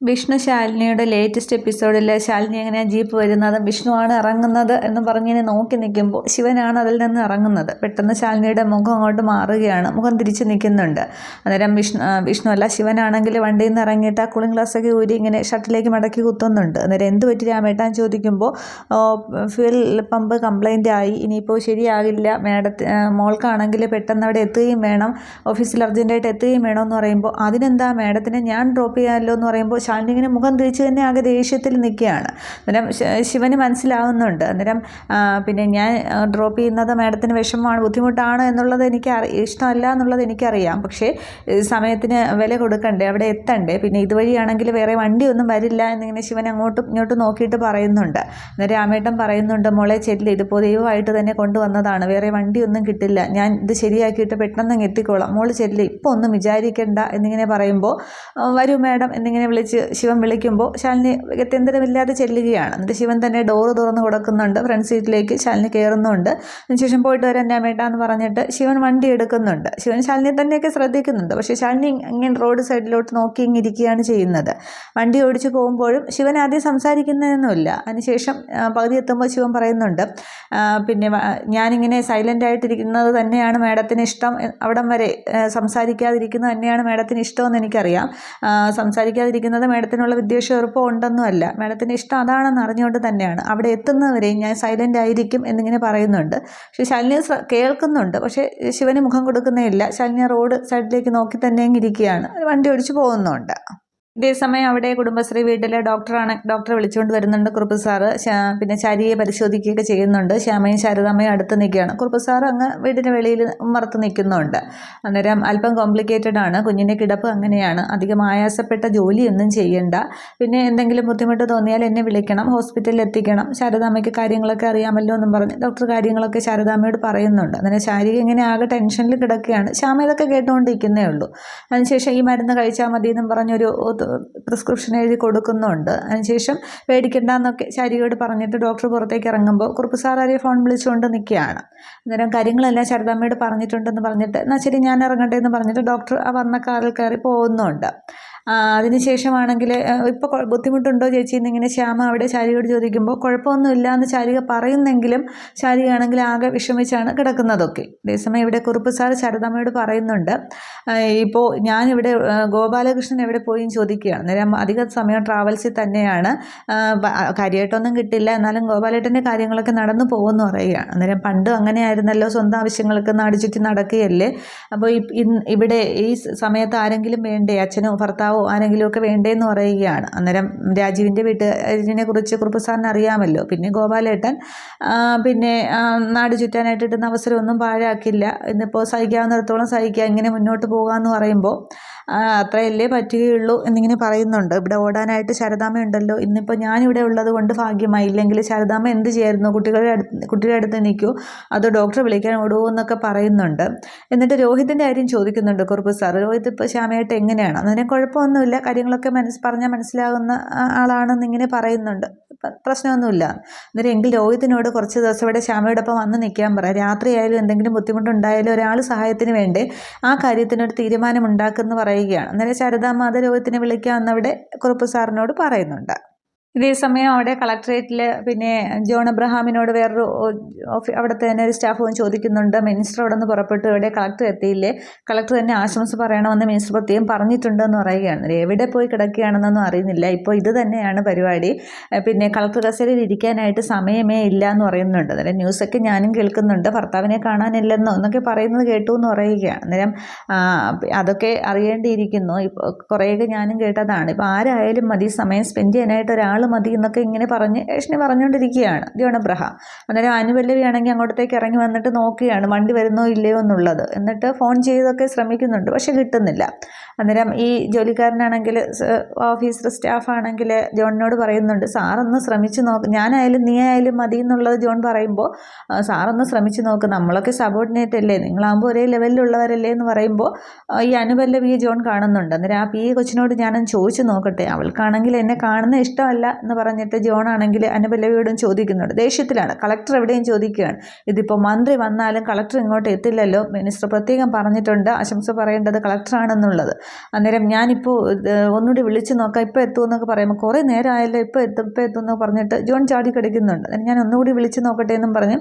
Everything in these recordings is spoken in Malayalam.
വിഷ്ണു ശാലിനിയുടെ ലേറ്റസ്റ്റ് എപ്പിസോഡിൽ ശാലിനി എങ്ങനെയാണ് ജീപ്പ് വരുന്നത്, വിഷ്ണുവാണ് ഇറങ്ങുന്നത് എന്ന് പറഞ്ഞിങ്ങനെ നോക്കി നിൽക്കുമ്പോൾ ശിവനാണ് അതിൽ നിന്ന് ഇറങ്ങുന്നത്. പെട്ടെന്ന് ശാലിനിയുടെ മുഖം അങ്ങോട്ട് മാറുകയാണ്, മുഖം തിരിച്ച് നിൽക്കുന്നുണ്ട്. അന്നേരം വിഷ്ണു അല്ല ശിവനാണെങ്കിൽ വണ്ടിയിൽ നിന്ന് ഇറങ്ങിയിട്ട് ആ കൂളിംഗ് ഗ്ലാസ്സൊക്കെ ഊരി ഇങ്ങനെ ഷർട്ടിലേക്ക് മടക്കി കുത്തുന്നുണ്ട്. അന്നേരം എന്ത് പറ്റി രാമേട്ടാൻ ചോദിക്കുമ്പോൾ ഫ്യൂൽ പമ്പ് കംപ്ലൈൻ്റ് ആയി, ഇനിയിപ്പോൾ ശരിയാകില്ല മോൾക്കാണെങ്കിൽ പെട്ടെന്ന് അവിടെ എത്തുകയും വേണം, ഓഫീസിൽ അർജൻറ്റായിട്ട് എത്തുകയും വേണമെന്ന് പറയുമ്പോൾ അതിനെന്താ മാഡത്തിനെ ഞാൻ ഡ്രോപ്പ് ചെയ്യാമല്ലോ എന്ന് പറയുമ്പോൾ ശാലിനി ഇങ്ങനെ മുഖം തിരിച്ച് തന്നെ ആകെ ദേഷ്യത്തിൽ നിൽക്കുകയാണ്. അന്നേരം ശിവന് മനസ്സിലാവുന്നുണ്ട്. അന്നേരം പിന്നെ ഞാൻ ഡ്രോപ്പ് ചെയ്യുന്നത് മാഡത്തിന് വിഷമമാണ്, ബുദ്ധിമുട്ടാണ് എന്നുള്ളത് എനിക്ക് ഇഷ്ടമല്ല എന്നുള്ളത് എനിക്കറിയാം. പക്ഷേ സമയത്തിന് വില കൊടുക്കണ്ടേ, അവിടെ എത്തണ്ടേ, പിന്നെ ഇതുവഴിയാണെങ്കിൽ വേറെ വണ്ടിയൊന്നും വരില്ല എന്നിങ്ങനെ ശിവൻ അങ്ങോട്ടും ഇങ്ങോട്ടും നോക്കിയിട്ട് പറയുന്നുണ്ട്. അന്നേരം രാമേട്ടൻ പറയുന്നുണ്ട്, മോളെ ചെല്ല്, ഇതിപ്പോൾ ദൈവമായിട്ട് തന്നെ കൊണ്ടുവന്നതാണ്, വേറെ വണ്ടിയൊന്നും കിട്ടില്ല, ഞാൻ ഇത് ശരിയാക്കിയിട്ട് പെട്ടെന്ന് എത്തിക്കോളാം, മോള് ചെല്ല്, ഇപ്പോൾ ഒന്നും വിചാരിക്കേണ്ട എന്നിങ്ങനെ പറയുമ്പോൾ വരൂ മാഡം എന്നിങ്ങനെ വിളിച്ച് ശിവൻ വിളിക്കുമ്പോൾ ശാലിനി ഗത്യന്തരമില്ലാതെ ചെല്ലുകയാണ്. എന്നിട്ട് ശിവൻ തന്നെ ഡോറ് തുറന്ന് കൊടുക്കുന്നുണ്ട്, ഫ്രണ്ട് സീറ്റിലേക്ക് ശാലിനി കയറുന്നുണ്ട്. അതിനുശേഷം പോയിട്ട് വരാൻ രാമേട്ട എന്ന് പറഞ്ഞിട്ട് ശിവൻ വണ്ടി എടുക്കുന്നുണ്ട്. ശിവൻ ശാലിനി തന്നെയൊക്കെ ശ്രദ്ധിക്കുന്നുണ്ട്. പക്ഷേ ശാലിനി ഇങ്ങനെ റോഡ് സൈഡിലോട്ട് നോക്കി ഇരിക്കുകയാണ് ചെയ്യുന്നത്. വണ്ടി ഓടിച്ചു പോകുമ്പോഴും ശിവൻ ആദ്യം സംസാരിക്കുന്നതൊന്നുമില്ല. അതിനുശേഷം പകുതി എത്തുമ്പോൾ ശിവൻ പറയുന്നുണ്ട്, പിന്നെ ഞാനിങ്ങനെ സൈലൻ്റ് ആയിട്ടിരിക്കുന്നത് തന്നെയാണ് മാഡത്തിന് ഇഷ്ടം, അവിടം വരെ സംസാരിക്കാതിരിക്കുന്നത് തന്നെയാണ് മാഡത്തിന് ഇഷ്ടമെന്ന് എനിക്കറിയാം. സംസാരിക്കാതിരിക്കുന്നത് മാഡത്തിനുള്ള വിദ്വേഷവെറുപ്പോ ഉണ്ടെന്നുമല്ല, മാഡത്തിന് ഇഷ്ടം അതാണെന്ന് അറിഞ്ഞുകൊണ്ട് തന്നെയാണ്, അവിടെ എത്തുന്നവരെയും ഞാൻ സൈലൻ്റ് ആയിരിക്കും എന്നിങ്ങനെ പറയുന്നുണ്ട്. പക്ഷേ ശാലിനി കേൾക്കുന്നുണ്ട്, പക്ഷേ ശിവന് മുഖം കൊടുക്കുന്നേയില്ല. ശാലിനി റോഡ് സൈഡിലേക്ക് നോക്കി തന്നെ ഇരിക്കുകയാണ്, വണ്ടി ഓടിച്ചു പോകുന്നുണ്ട്. ഇതേസമയം അവിടെ കുടുംബശ്രീ വീട്ടിലെ ഡോക്ടറെ വിളിച്ചുകൊണ്ട് വരുന്നുണ്ട് കുറുപ്പ് സാറ്. പിന്നെ ശാരിയെ പരിശോധിക്കുകയൊക്കെ ചെയ്യുന്നുണ്ട്. ശ്യാമയും ശാരദാമ്മയും അടുത്ത് നിൽക്കുകയാണ്. കുറുപ്പ് സാറ് അങ്ങ് വീടിന് വെളിയിൽ മറത്ത് നിൽക്കുന്നുണ്ട്. അന്നേരം അല്പം കോംപ്ലിക്കേറ്റഡ് ആണ്, കുഞ്ഞിൻ്റെ കിടപ്പ് അങ്ങനെയാണ്, അധികം ആയാസപ്പെട്ട ജോലിയൊന്നും ചെയ്യണ്ട, പിന്നെ എന്തെങ്കിലും ബുദ്ധിമുട്ട് തോന്നിയാൽ എന്നെ വിളിക്കണം, ഹോസ്പിറ്റലിൽ എത്തിക്കണം, ശാരദാമ്മയ്ക്ക് കാര്യങ്ങളൊക്കെ അറിയാമല്ലോ എന്നും പറഞ്ഞ് ഡോക്ടർ കാര്യങ്ങളൊക്കെ ശാരദാമ്മയോട് പറയുന്നുണ്ട്. അന്നേരം ശാരിക ഇങ്ങനെ ആകെ ടെൻഷനിൽ കിടക്കുകയാണ്. ശ്യാമ ഇതൊക്കെ കേട്ടുകൊണ്ടിരിക്കുന്നേ ഉള്ളൂ. അതിനുശേഷം ഈ മരുന്ന് കഴിച്ചാൽ മതി എന്നും പറഞ്ഞൊരു പ്രിസ്ക്രിപ്ഷൻ എഴുതി കൊടുക്കുന്നുണ്ട്. അതിനുശേഷം പേടിക്കണ്ടെന്നൊക്കെ ശാരികയോട് പറഞ്ഞിട്ട് ഡോക്ടർ പുറത്തേക്ക് ഇറങ്ങുമ്പോൾ കുറുപ്പ് സാർ ആരെയും ഫോൺ വിളിച്ചുകൊണ്ട് നിൽക്കുകയാണ്. അന്നേരം കാര്യങ്ങളെല്ലാം ശാരദാമ്മയോട് പറഞ്ഞിട്ടുണ്ടെന്ന് പറഞ്ഞിട്ട് എന്നാൽ ശരി ഞാൻ ഇറങ്ങട്ടെ എന്ന് പറഞ്ഞിട്ട് ഡോക്ടർ ആ വന്ന കാറിൽ കയറി പോകുന്നുണ്ട്. അതിനുശേഷമാണെങ്കിൽ ഇപ്പോൾ ബുദ്ധിമുട്ടുണ്ടോ ചേച്ചി എന്നിങ്ങനെ ശ്യാമ അവിടെ ശാരികയോട് ചോദിക്കുമ്പോൾ കുഴപ്പമൊന്നുമില്ല എന്ന് ശാരിക പറയുന്നെങ്കിലും ശാരികയാണെങ്കിൽ ആകെ വിഷമിച്ചാണ് കിടക്കുന്നതൊക്കെ. അതേസമയം ഇവിടെ കുറുപ്പ് സാർ ശാരദാമ്മയോട് പറയുന്നുണ്ട്, ഇപ്പോൾ ഞാനിവിടെ ഗോപാലകൃഷ്ണൻ എവിടെ പോയി ചോദിക്കുകയാണ്. അന്നേരം അധിക സമയം ട്രാവൽസിൽ തന്നെയാണ്, കാര്യമായിട്ടൊന്നും കിട്ടില്ല, എന്നാലും ഗോപാലേട്ടൻ്റെ കാര്യങ്ങളൊക്കെ നടന്നു പോകുമെന്ന് പറയുകയാണ്. അന്നേരം പണ്ട് അങ്ങനെയായിരുന്നല്ലോ, സ്വന്തം ആവശ്യങ്ങൾക്ക് നാട് ചുറ്റി നടക്കുകയല്ലേ, അപ്പോൾ ഇവിടെ ഈ സമയത്ത് ആരെങ്കിലും വേണ്ടേ, അച്ഛനോ ഭർത്താവോ ആരെങ്കിലുമൊക്കെ വേണ്ടേന്ന് പറയുകയാണ്. അന്നേരം രാജീവിൻ്റെ വീട്ടിനെ കുറിച്ച് കുറുപ്പ് സാറിന് അറിയാമല്ലോ, പിന്നെ ഗോപാലേട്ടൻ പിന്നെ നാട് ചുറ്റാനായിട്ട് കിട്ടുന്ന അവസരമൊന്നും പാഴാക്കില്ല, ഇന്നിപ്പോൾ സഹിക്കാവുന്നിടത്തോളം സഹിക്കുക, ഇങ്ങനെ മുന്നോട്ട് പോകാമെന്ന് പറയുമ്പോൾ അത്രയല്ലേ പറ്റുകയുള്ളൂ എന്നിങ്ങനെ പറയുന്നുണ്ട്. ഇവിടെ ഓടാനായിട്ട് ശാരദാമ്മ ഉണ്ടല്ലോ, ഇന്നിപ്പോൾ ഞാനിവിടെ ഉള്ളത് കൊണ്ട് ഭാഗ്യമായി, ഇല്ലെങ്കിൽ ശാരദാമ്മ എന്ത് ചെയ്യായിരുന്നു, കുട്ടികളുടെ അടുത്ത് നിൽക്കൂ അതോ ഡോക്ടറെ വിളിക്കാൻ ഓടുമോ എന്നൊക്കെ പറയുന്നുണ്ട്. എന്നിട്ട് രോഹിതിൻ്റെ കാര്യം ചോദിക്കുന്നുണ്ട് കുറുപ്പ് സാർ, രോഹിത് ഇപ്പോൾ ശ്യാമയായിട്ട് എങ്ങനെയാണ്, അതിനെ കുഴപ്പമൊന്നുമില്ല, കാര്യങ്ങളൊക്കെ പറഞ്ഞാൽ മനസ്സിലാകുന്ന ആളാണെന്നിങ്ങനെ പറയുന്നുണ്ട്, പ്രശ്നമൊന്നുമില്ല. അന്നേരം എങ്കിൽ രോഹിതിനോട് കുറച്ച് ദിവസം ഇവിടെ ശ്യാമയോടൊപ്പം വന്ന് നിൽക്കാൻ പറയാം, രാത്രിയായാലും എന്തെങ്കിലും ബുദ്ധിമുട്ടുണ്ടായാലും ഒരാൾ സഹായത്തിന് വേണ്ടേ, ആ കാര്യത്തിനൊരു തീരുമാനം ഉണ്ടാക്കുമെന്ന് പറയുകയാണ്. അന്നേരം ശാരദാമ്മ അത് രോഹിത്തിനെ വിളിക്കാമെന്നവിടെ കുറുപ്പ് സാറിനോട് പറയുന്നുണ്ട്. ഇതേസമയം അവിടെ കളക്ട്രേറ്റിൽ പിന്നെ ജോൺ അബ്രഹാമിനോട് വേറൊരു അവിടുത്തെ തന്നെ ഒരു സ്റ്റാഫ് ചോദിക്കുന്നുണ്ട്, മിനിസ്റ്റർ അവിടെ നിന്ന് പുറപ്പെട്ടു, ഇവിടെ കളക്ടർ എത്തിയില്ലേ, കളക്ടർ തന്നെ ആശംസ പറയണമെന്ന് മിനിസ്റ്റർ പ്രത്യേകം പറഞ്ഞിട്ടുണ്ടെന്ന് പറയുകയാണ്. എവിടെ പോയി കിടക്കുകയാണെന്നൊന്നും അറിയുന്നില്ല, ഇപ്പോൾ ഇത് തന്നെയാണ് പരിപാടി, പിന്നെ കളക്ടർ കസേരയിൽ ഇരിക്കാനായിട്ട് സമയമേ ഇല്ല എന്ന് പറയുന്നുണ്ട്. അന്നേരം ന്യൂസൊക്കെ ഞാനും കേൾക്കുന്നുണ്ട്, ഭർത്താവിനെ കാണാനില്ലെന്നോ എന്നൊക്കെ പറയുന്നത് കേട്ടു എന്ന് പറയുകയാണ്. അന്നേരം അതൊക്കെ അറിയേണ്ടിയിരിക്കുന്നു, ഇപ്പോൾ കുറേയൊക്കെ ഞാനും കേട്ടതാണ്, ഇപ്പോൾ ആരായാലും മതി, സമയം സ്പെൻഡ് ചെയ്യാനായിട്ട് ഒരാൾ മതി എന്നൊക്കെ ഇങ്ങനെ പറഞ്ഞ് ഏഷണി പറഞ്ഞുകൊണ്ടിരിക്കുകയാണ് ജോൺ അബ്രഹാം. അന്നേരം അനുപല്ലവിയാണെങ്കിൽ അങ്ങോട്ടേക്ക് ഇറങ്ങി വന്നിട്ട് നോക്കുകയാണ് വണ്ടി വരുന്നോ ഇല്ലയോ എന്നുള്ളത്, എന്നിട്ട് ഫോൺ ചെയ്തൊക്കെ ശ്രമിക്കുന്നുണ്ട്, പക്ഷെ കിട്ടുന്നില്ല. അന്നേരം ഈ ജോലിക്കാരനാണെങ്കിൽ ഓഫീസർ സ്റ്റാഫാണെങ്കിൽ ജോണിനോട് പറയുന്നുണ്ട്, സാറൊന്ന് ശ്രമിച്ചു നോക്ക്, ഞാനായാലും നീ ആയാലും മതി എന്നുള്ളത് ജോൺ പറയുമ്പോൾ സാറൊന്ന് ശ്രമിച്ചു നോക്ക്, നമ്മളൊക്കെ സബോർഡിനേറ്റ് അല്ലേ, നിങ്ങളാകുമ്പോൾ ഒരേ ലെവലിലുള്ളവരല്ലേ എന്ന് പറയുമ്പോൾ ഈ അനുപല്ലവിയെ ജോൺ കാണുന്നുണ്ട്. അന്നേരം ആ പി കൊച്ചിനോട് ഞാനൊന്ന് ചോദിച്ചു നോക്കട്ടെ, അവൾക്കാണെങ്കിൽ എന്നെ കാണുന്ന ഇഷ്ടമല്ല എന്ന് പറഞ്ഞിട്ട് ജോൺ ആണെങ്കിൽ അനുപല്ലവിയോടും ചോദിക്കുന്നുണ്ട്. ദേഷ്യത്തിലാണ്. കളക്ടർ എവിടെയും ചോദിക്കുകയാണ്. ഇതിപ്പോൾ മന്ത്രി വന്നാലും കളക്ടർ ഇങ്ങോട്ട് എത്തില്ലല്ലോ, മിനിസ്റ്റർ പ്രത്യേകം പറഞ്ഞിട്ടുണ്ട് ആശംസ പറയേണ്ടത് കളക്ടറാണെന്നുള്ളത്. അന്നേരം ഞാനിപ്പോൾ ഒന്നുകൂടി വിളിച്ച് നോക്കാം, ഇപ്പോൾ എത്തുമെന്നൊക്കെ പറയുമ്പോൾ കുറേ നേരമായല്ലോ, ഇപ്പോൾ എത്തും എന്നൊക്കെ പറഞ്ഞിട്ട് ജോൺ ചാടി കിടക്കുന്നുണ്ട്. ഞാൻ ഒന്നുകൂടി വിളിച്ച് നോക്കട്ടെ എന്നും പറഞ്ഞ്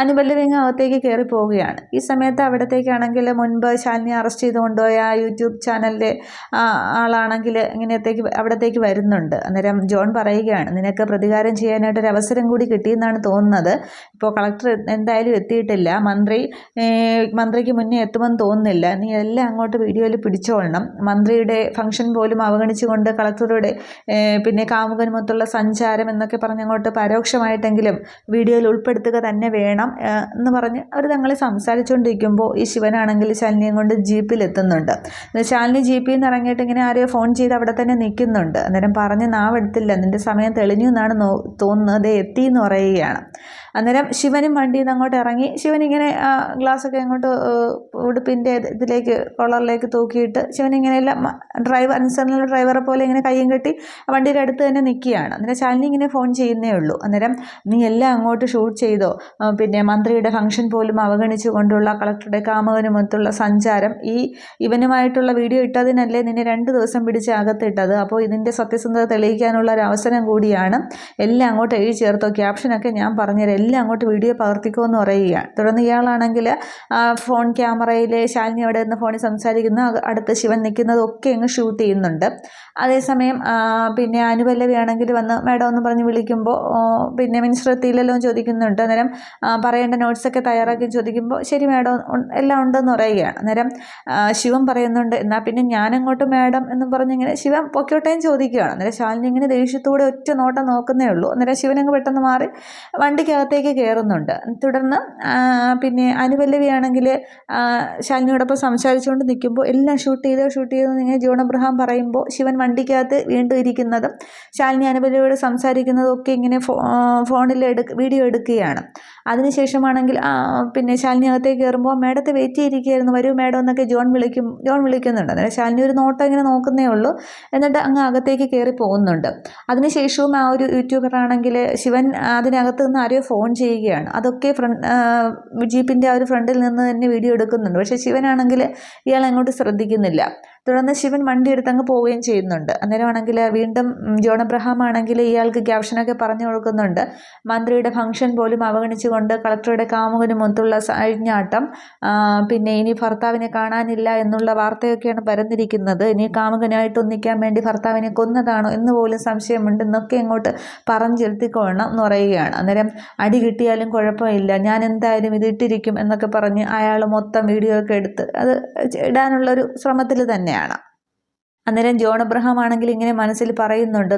അനുപല്ലവി അകത്തേക്ക് കയറി പോവുകയാണ്. ഈ സമയത്ത് അവിടത്തേക്കാണെങ്കിൽ മുൻപ് ശാലിനി അറസ്റ്റ് ചെയ്ത് കൊണ്ടുപോയ ആ യൂട്യൂബ് ചാനലിലെ ആളാണെങ്കിൽ അവിടത്തേക്ക് വരുന്നുണ്ട്. അന്നേരം ജോൺ പറയുകയാണ്, നിനക്ക് പ്രതികാരം ചെയ്യാനായിട്ടൊരു അവസരം കൂടി കിട്ടിയെന്നാണ് തോന്നുന്നത്. ഇപ്പോൾ കളക്ടർ എന്തായാലും എത്തിയിട്ടില്ല, മന്ത്രിക്ക് മുന്നേ എത്തുമെന്ന് തോന്നുന്നില്ല. നീ എല്ലാം അങ്ങോട്ട് വീഡിയോയിൽ പിടിച്ചോളണം. മന്ത്രിയുടെ ഫംഗ്ഷൻ പോലും അവഗണിച്ചുകൊണ്ട് കളക്ടറുടെ പിന്നെ കാമുകനുമൊത്തുള്ള സഞ്ചാരം എന്നൊക്കെ പറഞ്ഞങ്ങോട്ട് പരോക്ഷമായിട്ടെങ്കിലും വീഡിയോയിൽ ഉൾപ്പെടുത്തുക തന്നെ വേണം എന്ന് പറഞ്ഞ് അവർ തങ്ങളെ സംസാരിച്ചുകൊണ്ടിരിക്കുമ്പോൾ ഈ ശിവനാണെങ്കിൽ ശാലിനിയും കൊണ്ട് ജീപ്പിലെത്തുന്നുണ്ട്. ശാലിനി ജീപ്പിൽ നിന്ന് ഇറങ്ങിയിട്ട് ഇങ്ങനെ ആരെയോ ഫോൺ ചെയ്ത് അവിടെ തന്നെ നിൽക്കുന്നുണ്ട്. അന്നേരം പറഞ്ഞ് നാവെടുത്തില്ല, നിൻ്റെ സമയം തെളിഞ്ഞു എന്നാണ് തോന്നുന്നത്, എത്തി എന്ന് പറയുകയാണ്. അന്നേരം ശിവനും വണ്ടിയിൽ നിന്ന് അങ്ങോട്ട് ഇറങ്ങി ശിവനിങ്ങനെ ഗ്ലാസ്സൊക്കെ അങ്ങോട്ട് ഉടുപ്പിൻ്റെ ഇതിലേക്ക് കോളറിലേക്ക് തൂക്കിയിട്ട് ശിവനിങ്ങനെ എല്ലാം അനുസരണയുള്ള ഡ്രൈവറെ പോലെ ഇങ്ങനെ കയ്യും കെട്ടി വണ്ടിയുടെ അടുത്ത് തന്നെ നിൽക്കുകയാണ്. അന്നേരം ശാലിനി ഇങ്ങനെ ഫോൺ ചെയ്യുന്നേ ഉള്ളൂ. അന്നേരം നീ എല്ലാം അങ്ങോട്ട് ഷൂട്ട് ചെയ്തോ, പിന്നെ മന്ത്രിയുടെ ഫംഗ്ഷൻ പോലും അവഗണിച്ചു കൊണ്ടുള്ള കളക്ടറുടെ കാമുകനുമൊത്തുള്ള സഞ്ചാരം, ഇവനുമായിട്ടുള്ള വീഡിയോ ഇട്ടതിനല്ലേ നിന്നെ 2 ദിവസം പിടിച്ച് അകത്തിട്ടത്. അപ്പോൾ ഇതിൻ്റെ സത്യസന്ധത തെളിയിക്കാനുള്ള ഒരു അവസരം കൂടിയാണ്. എല്ലാം അങ്ങോട്ട് എഴുതി ചേർത്തോ, ക്യാപ്ഷനൊക്കെ ഞാൻ പറഞ്ഞുതരാം, എല്ലാം അങ്ങോട്ട് വീഡിയോ പകർത്തിക്കോ എന്ന് പറയുകയാണ്. തുടർന്ന് ഇയാളാണെങ്കിൽ ഫോൺ ക്യാമറയിൽ ശാലിനി അവിടെ നിന്ന് ഫോണിൽ സംസാരിക്കുന്ന അടുത്ത് ശിവൻ നിൽക്കുന്നതൊക്കെ അങ്ങ് ഷൂട്ട് ചെയ്യുന്നുണ്ട്. അതേസമയം പിന്നെ അനുപല്ലവിയാണെങ്കിൽ വന്ന് മേഡം എന്ന് പറഞ്ഞ് വിളിക്കുമ്പോൾ പിന്നെ മിനിസ്റ്റർ എത്തിയില്ലല്ലോ എന്ന് ചോദിക്കുന്നുണ്ട്. അന്നേരം പറയേണ്ട നോട്ട്സൊക്കെ തയ്യാറാക്കി ചോദിക്കുമ്പോൾ ശരി മേഡം എല്ലാം ഉണ്ടെന്ന് പറയുകയാണ്. അന്നേരം ശിവൻ പറയുന്നുണ്ട്, എന്നാൽ പിന്നെ ഞാനങ്ങോട്ട് മേഡം എന്നും പറഞ്ഞിങ്ങനെ ശിവൻ പൊക്കോട്ടേയും ചോദിക്കുകയാണ്. അന്നേരം ശാലിനി ഇങ്ങനെ ദേഷ്യത്തോടെ ഒറ്റ നോട്ടം നോക്കുന്നേ ഉള്ളൂ. അന്നേരം ശിവനങ്ങ് പെട്ടെന്ന് മാറി വണ്ടിക്കകത്തേക്ക് കയറുന്നുണ്ട്. തുടർന്ന് പിന്നെ അനുപല്ലവിയാണെങ്കിൽ ശാലിനിയോടൊപ്പം സംസാരിച്ചുകൊണ്ട് നിൽക്കുമ്പോൾ എല്ലാം ഷൂട്ട് ചെയ്തെന്ന് ഇങ്ങനെ ജോൺ അബ്രഹാം പറയുമ്പോൾ ശിവൻ വണ്ടിക്കകത്ത് വീണ്ടും ഇരിക്കുന്നതും ശാലിനി അനുപല്ലവിയോട് സംസാരിക്കുന്നതും ഒക്കെ ഇങ്ങനെ ഫോണിൽ വീഡിയോ എടുക്കുകയാണ്. അതിനുശേഷമാണെങ്കിൽ പിന്നെ ശാലിനി അകത്തേക്ക് കയറുമ്പോൾ മേഡത്തെ വെയിറ്റ് ചെയ്തിരിക്കുകയായിരുന്നു, വരൂ മേഡം എന്നൊക്കെ ജോൺ വിളിക്കുന്നുണ്ട്. അന്നേരം ശാലിനി ഒരു നോട്ടം ഇങ്ങനെ നോക്കുന്നേ ഉള്ളൂ. എന്നിട്ട് അങ്ങ് അകത്തേക്ക് കയറി പോകുന്നുണ്ട്. അതിനുശേഷവും ആ ഒരു യൂട്യൂബറാണെങ്കിൽ ശിവൻ അതിനകത്ത് നിന്ന് ആരെയോ ഫോൺ ചെയ്യുകയാണ്. അതൊക്കെ ജീപ്പിൻ്റെ ആ ഒരു ഫ്രണ്ടിൽ നിന്ന് തന്നെ വീഡിയോ എടുക്കുന്നുണ്ട്. പക്ഷേ ശിവനാണെങ്കിൽ ഇയാൾ അങ്ങോട്ട് ശ്രദ്ധിക്കുന്നില്ല. തുടർന്ന് ശിവൻ വണ്ടി എടുത്തങ്ങ് പോവുകയും ചെയ്യുന്നുണ്ട്. അന്നേരമാണെങ്കിൽ വീണ്ടും ജോൺ അബ്രഹാം ആണെങ്കിൽ ഇയാൾക്ക് ക്യാപ്ഷനൊക്കെ പറഞ്ഞു കൊടുക്കുന്നുണ്ട്. മന്ത്രിയുടെ ഫംഗ്ഷൻ പോലും അവഗണിച്ചുകൊണ്ട് കളക്ടറുടെ കാമുകനുമൊത്തുള്ള അഴിഞ്ഞാട്ടം, പിന്നെ ഇനി ഭർത്താവിനെ കാണാനില്ല എന്നുള്ള വാർത്തയൊക്കെയാണ് പരന്നിരിക്കുന്നത്. ഇനി കാമുകനായിട്ട് ഒന്നിക്കാൻ വേണ്ടി ഭർത്താവിനെ കൊന്നതാണോ എന്ന് പോലും സംശയമുണ്ടെന്നൊക്കെ അങ്ങോട്ട് പറഞ്ഞു ചെലുത്തിക്കൊള്ളണം എന്ന് പറയുകയാണ്. അന്നേരം അടി കിട്ടിയാലും കുഴപ്പമില്ല, ഞാൻ എന്തായാലും ഇത് ഇട്ടിരിക്കും എന്നൊക്കെ പറഞ്ഞ് അയാൾ മൊത്തം വീഡിയോ ഒക്കെ എടുത്ത് അത് ഇടാനുള്ളൊരു ശ്രമത്തിൽ തന്നെയാണ്. അന്നേരം ജോൺ അബ്രഹാം ആണെങ്കിൽ ഇങ്ങനെ മനസ്സിൽ പറയുന്നുണ്ട്,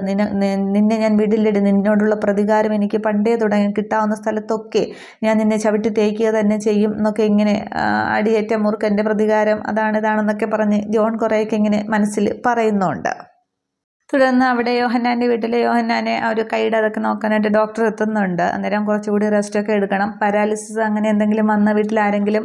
നിന്നെ ഞാൻ വീട്ടിലിട്ട് നിന്നോടുള്ള പ്രതികാരം എനിക്ക് പണ്ടേ തുടങ്ങി, കിട്ടാവുന്ന സ്ഥലത്തൊക്കെ ഞാൻ നിന്നെ ചവിട്ടി തേക്കുക തന്നെ ചെയ്യും എന്നൊക്കെ ഇങ്ങനെ അടിയേറ്റ മുറുക്കൻ്റെ പ്രതികാരം ഇതാണെന്നൊക്കെ പറഞ്ഞ് ജോൺ കുറേയൊക്കെ ഇങ്ങനെ മനസ്സിൽ പറയുന്നുണ്ട്. തുടർന്ന് അവിടെ യോഹന്നാൻ്റെ വീട്ടിൽ യോഹന്നാനെ ആ ഒരു കൈയുടെ അതൊക്കെ നോക്കാനായിട്ട് ഡോക്ടർ എത്തുന്നുണ്ട്. അന്നേരം കുറച്ചുകൂടി റെസ്റ്റൊക്കെ എടുക്കണം, പാരാലിസിസ് അങ്ങനെ എന്തെങ്കിലും വന്ന വീട്ടിൽ ആരെങ്കിലും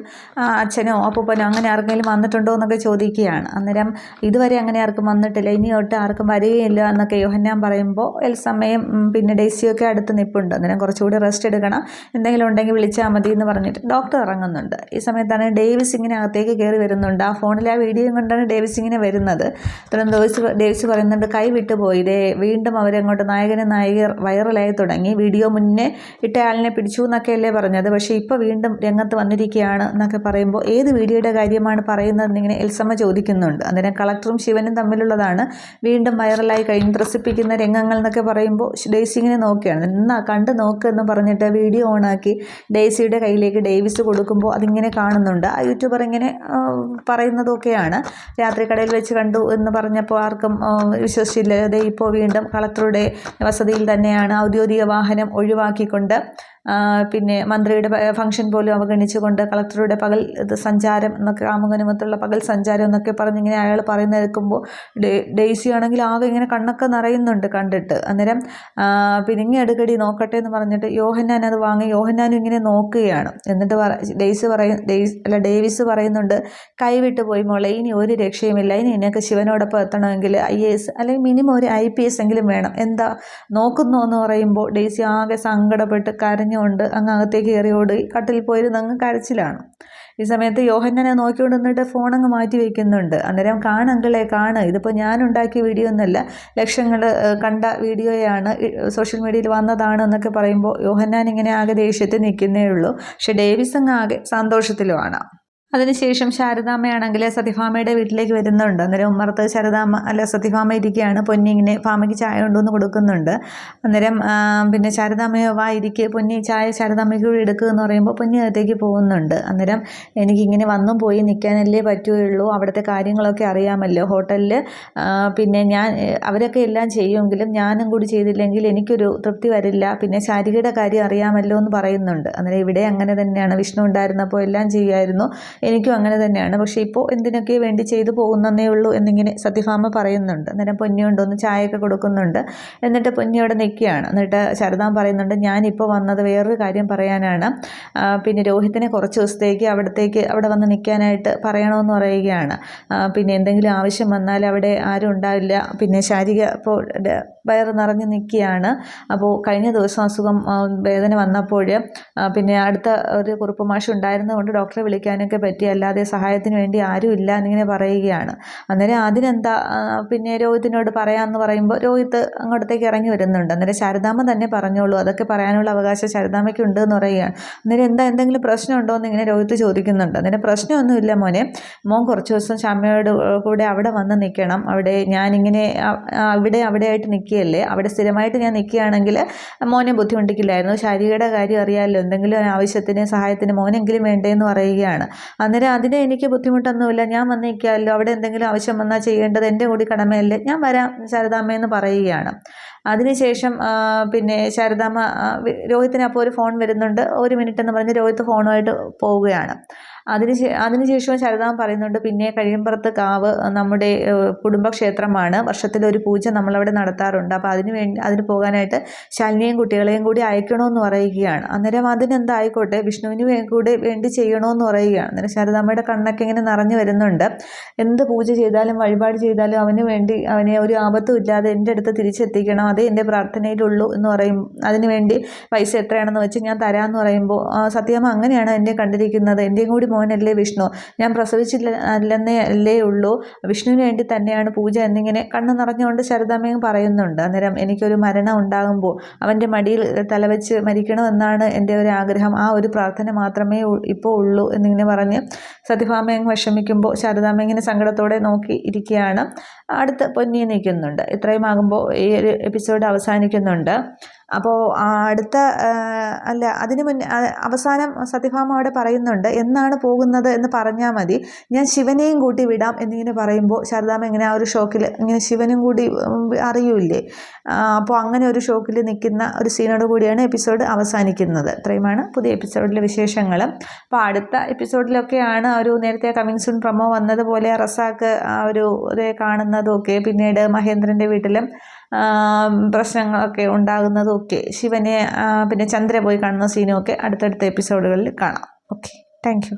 അച്ഛനോ അപ്പൂപ്പനോ അങ്ങനെ ആർക്കെങ്കിലും വന്നിട്ടുണ്ടോ എന്നൊക്കെ ചോദിക്കുകയാണ്. അന്നേരം ഇതുവരെ അങ്ങനെ ആർക്കും വന്നിട്ടില്ല, ഇനി തൊട്ട് ആർക്കും വരികയില്ല എന്നൊക്കെ യോഹന്നാൻ പറയുമ്പോൾ എൽസമ്മയും പിന്നെ ഡെയ്സിയൊക്കെ അടുത്ത് നിൽപ്പുണ്ട്. അന്നേരം കുറച്ചുകൂടി റെസ്റ്റ് എടുക്കണം, എന്തെങ്കിലും ഉണ്ടെങ്കിൽ വിളിച്ചാൽ മതി എന്ന് പറഞ്ഞിട്ട് ഡോക്ടർ ഇറങ്ങുന്നുണ്ട്. ഈ സമയത്താണ് ഡേവിസ് ഇങ്ങനെ അകത്തേക്ക് കയറി വരുന്നുണ്ട്. ആ ഫോണിൽ ആ വീഡിയോ കൊണ്ടാണ് ഡേവിസ് ഇങ്ങനെ വരുന്നത്. തുടർന്ന് ഡേവിസ് പറയുന്നുണ്ട്, കൈ വിട്ടുപോയി, വീണ്ടും അവരങ്ങോട്ട് നായകർ വൈറലായി തുടങ്ങി, വീഡിയോ മുന്നേ ഇട്ടയാളിനെ പിടിച്ചു എന്നൊക്കെയല്ലേ പറഞ്ഞത്, പക്ഷേ ഇപ്പോൾ വീണ്ടും രംഗത്ത് വന്നിരിക്കുകയാണ് എന്നൊക്കെ പറയുമ്പോൾ ഏത് വീഡിയോയുടെ കാര്യമാണ് പറയുന്നതെന്നിങ്ങനെ എൽസമ്മ ചോദിക്കുന്നുണ്ട്. അന്നേരം കളക്ടറും ശിവനും തമ്മിലുള്ളതാണ്, വീണ്ടും വൈറലായി കഴിഞ്ഞ് ത്രസിപ്പിക്കുന്ന രംഗങ്ങൾ എന്നൊക്കെ പറയുമ്പോൾ ഡെയ്സി ഇങ്ങനെ നോക്കുകയാണ്. എന്നാ കണ്ട് നോക്ക് എന്ന് പറഞ്ഞിട്ട് വീഡിയോ ഓണാക്കി ഡെയ്സിയുടെ കയ്യിലേക്ക് ഡേവിസ് കൊടുക്കുമ്പോൾ അതിങ്ങനെ കാണുന്നുണ്ട്. ആ യൂട്യൂബർ ഇങ്ങനെ പറയുന്നതൊക്കെയാണ്, രാത്രി കടയിൽ വെച്ച് കണ്ടു എന്ന് പറഞ്ഞപ്പോൾ ആർക്കും വിശ്വസിച്ചില്ല. ഇപ്പോൾ വീണ്ടും കളക്ടറുടെ വസതിയിൽ തന്നെയാണ് ഔദ്യോഗിക വാഹനം ഒഴിവാക്കിക്കൊണ്ട് പിന്നെ മന്ത്രിയുടെ ഫംഗ്ഷൻ പോലും അവഗണിച്ചുകൊണ്ട് കളക്ടറുടെ പകൽ സഞ്ചാരം എന്നൊക്കെ കാമുകനുമൊത്തുള്ള പകൽ സഞ്ചാരം എന്നൊക്കെ പറഞ്ഞിങ്ങനെ അയാൾ പറയുന്നത് കേൾക്കുമ്പോൾ ഡെയ്സി ആണെങ്കിൽ ആകെ ഇങ്ങനെ കണ്ണൊക്കെ നിറയുന്നുണ്ട് കണ്ടിട്ട്. അന്നേരം പിന്നെ ഇങ്ങനെ എടുക്കടി നോക്കട്ടെ എന്ന് പറഞ്ഞിട്ട് യോഹന്നാൻ അത് വാങ്ങി യോഹന്നാനും ഇങ്ങനെ നോക്കുകയാണ്. എന്നിട്ട് ഡേവിസ് പറയുന്നുണ്ട്, കൈവിട്ട് പോയി മോളെ, ഇനി ഒരു രക്ഷയുമില്ല, ഇനി നിനക്ക് ശിവനോടൊപ്പം എത്തണമെങ്കിൽ IAS അല്ലെങ്കിൽ മിനിമം ഒരു IPS എങ്കിലും വേണം, എന്താ നോക്കുന്നു എന്ന് പറയുമ്പോൾ ഡെയ്സി ആകെ സങ്കടപ്പെട്ട് കരഞ്ഞുകൊണ്ട് അങ്ങ് അകത്തേക്ക് കയറി ഓടി കട്ടിൽ പോയിരുന്ന് അങ്ങ് കരച്ചിലാണ്. ഈ സമയത്ത് യോഹന്നാനെ നോക്കിക്കൊണ്ട് നിന്നിട്ട് ഫോണങ്ങ് മാറ്റി വയ്ക്കുന്നുണ്ട്. അന്നേരം കാണങ്കിളെ കാണ്, ഇതിപ്പോൾ ഞാനുണ്ടാക്കിയ വീഡിയോ ഒന്നുമല്ല, ലക്ഷങ്ങൾ കണ്ട വീഡിയോയാണ്, സോഷ്യൽ മീഡിയയിൽ വന്നതാണ് എന്നൊക്കെ പറയുമ്പോൾ യോഹന്നാൻ ഇങ്ങനെ ആകെ ദേഷ്യത്തിൽ നിൽക്കുന്നേ ഉള്ളൂ. പക്ഷെ ഡേവിസ് അങ്ങ് ആകെ സന്തോഷത്തിലുമാണ്. അതിനുശേഷം ശാരദാമ്മയാണെങ്കിൽ സത്യഭാമയുടെ വീട്ടിലേക്ക് വരുന്നുണ്ട്. അന്നേരം ഉമ്മറത്ത് സത്യഭാമ ഇരിക്കുകയാണ്. പൊന്നി ഇങ്ങനെ ഭാമയ്ക്ക് ചായ കൊണ്ടുവന്ന് കൊടുക്കുന്നുണ്ട്. അന്നേരം പിന്നെ ശാരദാമ്മയോ വാ ഇരിക്കുക, പൊന്നി ചായ ശാരദാമ്മയ്ക്ക് കൂടി എടുക്കുക എന്ന് പറയുമ്പോൾ പൊന്നി അകത്തേക്ക് പോകുന്നുണ്ട്. അന്നേരം എനിക്കിങ്ങനെ വന്നും പോയി നിൽക്കാനല്ലേ പറ്റുകയുള്ളൂ, അവിടുത്തെ കാര്യങ്ങളൊക്കെ അറിയാമല്ലോ ഹോട്ടലിൽ, പിന്നെ അവരൊക്കെ എല്ലാം ചെയ്യുമെങ്കിലും ഞാനും കൂടി ചെയ്തില്ലെങ്കിൽ എനിക്കൊരു തൃപ്തി വരില്ല, പിന്നെ ശാരികയുടെ കാര്യം അറിയാമല്ലോ എന്ന് പറയുന്നുണ്ട്. അന്നേരം ഇവിടെ അങ്ങനെ തന്നെയാണ്, വിഷ്ണു ഉണ്ടായിരുന്നപ്പോൾ എല്ലാം ചെയ്യുമായിരുന്നു, എനിക്കും അങ്ങനെ തന്നെയാണ്, പക്ഷേ ഇപ്പോൾ എന്തിനൊക്കെ വേണ്ടി ചെയ്തു പോകുന്നതേ ഉള്ളൂ എന്നിങ്ങനെ സത്യഭാമ പറയുന്നുണ്ട്. അന്നേരം പൊന്നി കൊണ്ടൊന്ന് ചായയൊക്കെ കൊടുക്കുന്നുണ്ട്. എന്നിട്ട് പൊന്നി അവിടെ നിൽക്കുകയാണ്. എന്നിട്ട് ശാരദാമ്മ പറയുന്നുണ്ട്, ഞാനിപ്പോൾ വന്നത് വേറൊരു കാര്യം പറയാനാണ്, പിന്നെ രോഹിത്തിനെ കുറച്ച് ദിവസത്തേക്ക് അവിടെ വന്ന് നിൽക്കാനായിട്ട് പറയണമെന്ന് പറയുകയാണ്. പിന്നെ എന്തെങ്കിലും ആവശ്യം വന്നാൽ അവിടെ ആരും ഉണ്ടാവില്ല, പിന്നെ ശാരിക ഇപ്പോൾ വയറ് നിറഞ്ഞ് നിൽക്കുകയാണ്, അപ്പോൾ കഴിഞ്ഞ ദിവസം വേദന വന്നപ്പോൾ പിന്നെ അടുത്ത ഒരു കുറുപ്പ് മാഷ് ഉണ്ടായിരുന്നതുകൊണ്ട് ഡോക്ടറെ വിളിക്കാനൊക്കെ പറ്റി, അല്ലാതെ സഹായത്തിന് വേണ്ടി ആരും ഇല്ല എന്നിങ്ങനെ പറയുകയാണ്. അന്നേരം അതിനെന്താ പിന്നെ രോഹിത്തിനോട് പറയാമെന്ന് പറയുമ്പോൾ രോഹിത്ത് അങ്ങോട്ടത്തേക്ക് ഇറങ്ങി വരുന്നുണ്ട്. അന്നേരം ശാരദാമ്മ തന്നെ പറഞ്ഞോളൂ, അതൊക്കെ പറയാനുള്ള അവകാശം ശാരദാമ്മയ്ക്ക് ഉണ്ട് എന്ന് പറയുകയാണ്. അന്നേരം എന്തെങ്കിലും പ്രശ്നമുണ്ടോ എന്ന് ഇങ്ങനെ രോഹിത്ത് ചോദിക്കുന്നുണ്ട്. അന്നേരം പ്രശ്നമൊന്നുമില്ല മോനെ, മോൻ കുറച്ച് ദിവസം ക്ഷമയോട് കൂടെ അവിടെ വന്ന് നിൽക്കണം, അവിടെ ഞാനിങ്ങനെ അവിടെയായിട്ട് നിൽക്കുകയല്ലേ, അവിടെ സ്ഥിരമായിട്ട് ഞാൻ നിൽക്കുകയാണെങ്കിൽ മോനെ ബുദ്ധിമുട്ടിക്കില്ലായിരുന്നു, ശാരികയുടെ കാര്യം അറിയാമല്ലോ, എന്തെങ്കിലും ആവശ്യത്തിന് സഹായത്തിന് മോനെങ്കിലും വേണ്ടേന്ന് പറയുകയാണ്. അന്നേരം അതിന് എനിക്ക് ബുദ്ധിമുട്ടൊന്നുമില്ല, ഞാൻ വന്നിരിക്കാമല്ലോ, അവിടെ എന്തെങ്കിലും ആവശ്യം വന്നാൽ ചെയ്യേണ്ടത് എൻ്റെ കൂടി കടമയല്ലേ, ഞാൻ വരാം ശാരദാമ്മയെന്ന് പറയുകയാണ്. അതിനുശേഷം പിന്നെ ശാരദാമ്മ രോഹിത്തിന് അപ്പോൾ ഒരു ഫോൺ വരുന്നുണ്ട്, 1 മിനിറ്റ് എന്ന് പറഞ്ഞ് രോഹിത്ത് ഫോണുമായിട്ട് പോവുകയാണ്. അതിനുശേഷവും ശാരദാമ്മ പറയുന്നുണ്ട്, പിന്നെ കഴിയുമ്പുറത്ത് കാവ് നമ്മുടെ കുടുംബക്ഷേത്രമാണ്, വർഷത്തിലൊരു പൂജ നമ്മളവിടെ നടത്താറുണ്ട്, അപ്പോൾ അതിന് പോകാനായിട്ട് ശാലിനിയും കുട്ടികളെയും കൂടി അയക്കണമെന്ന് പറയുകയാണ്. അന്നേരം അതിനെന്തായിക്കോട്ടെ, വിഷ്ണുവിന് കൂടെ വേണ്ടി ചെയ്യണമെന്ന് പറയുകയാണ്. അന്നേരം ശാരദാമ്മയുടെ കണ്ണൊക്കെ ഇങ്ങനെ നിറഞ്ഞു വരുന്നുണ്ട്. എന്ത് പൂജ ചെയ്താലും വഴിപാട് ചെയ്താലും അവനെ ഒരു ആപത്തും ഇല്ലാതെ എൻ്റെ അടുത്ത് തിരിച്ചെത്തിക്കണം, അതേ എൻ്റെ പ്രാർത്ഥനയിലുള്ളൂ എന്ന് പറയും. അതിനുവേണ്ടി പൈസ എത്രയാണെന്ന് വെച്ച് ഞാൻ തരാമെന്ന് പറയുമ്പോൾ സത്യഭാമ അങ്ങനെയാണ് എന്നെ കണ്ടിരിക്കുന്നത്, എൻ്റെയും കൂടി മോനല്ലേ വിഷ്ണു, ഞാൻ പ്രസവിച്ചില്ലെന്നേ അല്ലേ ഉള്ളൂ, വിഷ്ണുവിന് വേണ്ടി തന്നെയാണ് പൂജ എന്നിങ്ങനെ കണ്ണ് നിറഞ്ഞുകൊണ്ട് ശാരദാമ്മയും പറയുന്നുണ്ട്. അന്നേരം എനിക്കൊരു മരണം ഉണ്ടാകുമ്പോൾ അവൻ്റെ മടിയിൽ തലവെച്ച് മരിക്കണമെന്നാണ് എൻ്റെ ഒരു ആഗ്രഹം, ആ ഒരു പ്രാർത്ഥന മാത്രമേ ഇപ്പോൾ ഉള്ളൂ എന്നിങ്ങനെ പറഞ്ഞ് സത്യഭാമയും വിഷമിക്കുമ്പോൾ ശാരദാമ്മ ഇങ്ങനെ സങ്കടത്തോടെ നോക്കി ഇരിക്കുകയാണ്. അടുത്ത് പൊന്നി നിൽക്കുന്നുണ്ട്. ഇത്രയും ആകുമ്പോൾ ഈ ഒരു എപ്പിസോഡ് അവസാനിക്കുന്നുണ്ട്. അപ്പോൾ അതിന് മുന്നേ അവസാനം സത്യഭാമ അവിടെ പറയുന്നുണ്ട്, എന്നാണ് പോകുന്നത് എന്ന് പറഞ്ഞാൽ മതി, ഞാൻ ശിവനെയും കൂട്ടി വിടാം എന്നിങ്ങനെ പറയുമ്പോൾ ശാരദാമ്മ ഇങ്ങനെ ആ ഒരു ഷോക്കിൽ ഇങ്ങനെ ശിവനും കൂടി അറിയൂലേ, അപ്പോൾ അങ്ങനെ ഒരു ഷോക്കിൽ നിൽക്കുന്ന ഒരു സീനോട് കൂടിയാണ് എപ്പിസോഡ് അവസാനിക്കുന്നത്. ഇത്രയുമാണ് പുതിയ എപ്പിസോഡിലെ വിശേഷങ്ങൾ. അപ്പോൾ അടുത്ത എപ്പിസോഡിലൊക്കെയാണ് ഒരു നേരത്തെ കമ്മിങ് സൂൺ പ്രൊമോ വന്നതുപോലെ റസാക്ക് ആ ഒരു കാണുന്നതും ഒക്കെ, പിന്നീട് മഹേന്ദ്രൻ്റെ വീട്ടിലും പ്രശ്നങ്ങളൊക്കെ ഉണ്ടാകുന്നതും ഒക്കെ, ശിവനെ പിന്നെ ചന്ദ്ര പോയി കാണുന്ന സീനും ഒക്കെ അടുത്തടുത്ത എപ്പിസോഡുകളിൽ കാണാം. Okay, thank you.